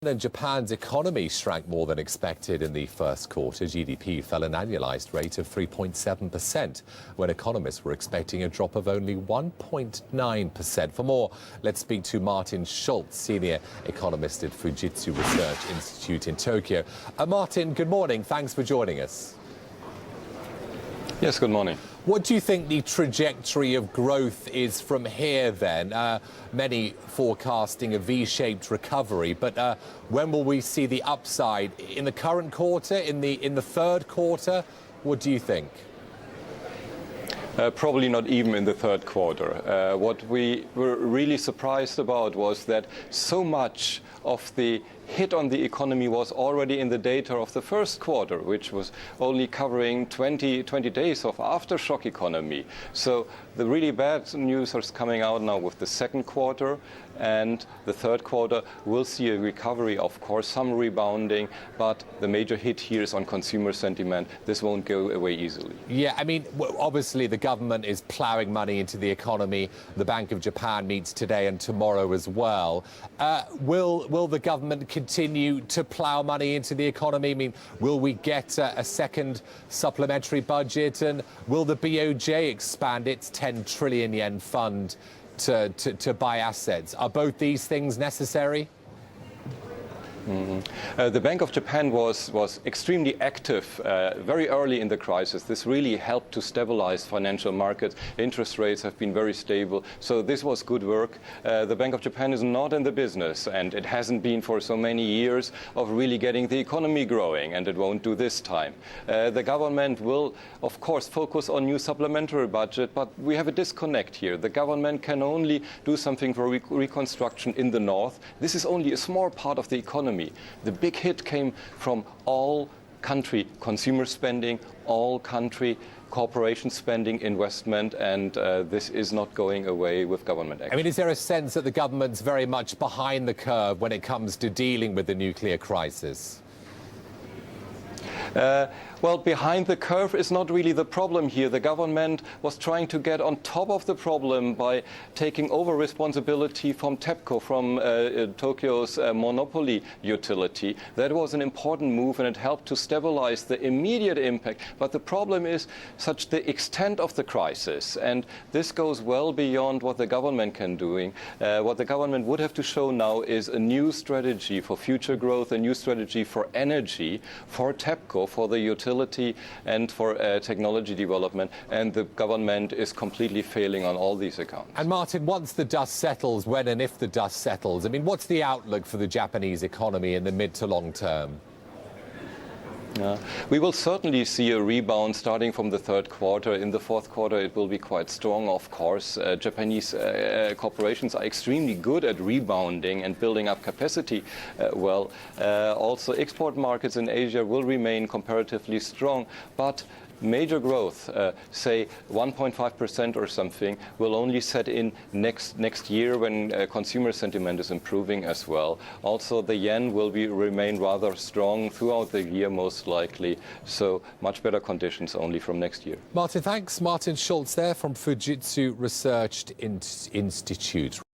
And Japan's economy shrank more than expected in the first quarter. GDP fell an annualized rate of 3.7%, when economists were expecting a drop of only 1.9%. For more, let's speak to Martin Schulz, senior economist at Fujitsu Research Institute in Tokyo. Martin, good morning. Thanks for joining us. Yes, good morning. What do you think the trajectory of growth is from here then? Many forecasting a V-shaped recovery, but when will we see the upside? In the current quarter, in the third quarter? What do you think? Probably not even in the third quarter. What we were really surprised about was that so much of the hit on the economy was already in the data of the first quarter, which was only covering 20 days of aftershock economy. So the really bad news is coming out now with the second quarter, and the third quarter will see a recovery, of course, some rebounding, but the major hit here is on consumer sentiment. This won't go away easily. Yeah, I mean, obviously the government is plowing money into the economy. The Bank of Japan meets today and tomorrow as well. Will the government continue to plow money into the economy? I mean, will we get a second supplementary budget, and will the BOJ expand its 10 trillion yen fund to buy assets? Are both these things necessary? The Bank of Japan was extremely active very early in the crisis. This really helped to stabilize financial markets. Interest rates have been very stable, so this was good work. The Bank of Japan is not in the business, and it hasn't been for so many years, of really getting the economy growing, and it won't do this time. The government will, of course, focus on new supplementary budget, but we have a disconnect here. The government can only do something for reconstruction in the north. This is only a small part of the economy. The big hit came from all country consumer spending, all country corporation spending, investment, and this is not going away with government action. I mean, is there a sense that the government's very much behind the curve when it comes to dealing with the nuclear crisis? Well, behind the curve is not really the problem here. The government was trying to get on top of the problem by taking over responsibility from TEPCO, from Tokyo's monopoly utility. That was an important move, and it helped to stabilize the immediate impact. But the problem is such the extent of the crisis, and this goes well beyond what the government can do. What the government would have to show now is a new strategy for future growth, a new strategy for energy, for TEPCO, for the utility, and for technology development, and the government is completely failing on all these accounts. And Martin, once the dust settles, when and if the dust settles, I mean, what's the outlook for the Japanese economy in the mid to long term? We will certainly see a rebound starting from the third quarter. In the fourth quarter, it will be quite strong, of course. Japanese corporations are extremely good at rebounding and building up capacity well. Also, export markets in Asia will remain comparatively strong, but major growth, say 1.5% or something, will only set in next year when consumer sentiment is improving as well. Also, the yen will remain rather strong throughout the year, most likely. So much better conditions only from next year. Martin, thanks. Martin Schulz there from Fujitsu Research Institute.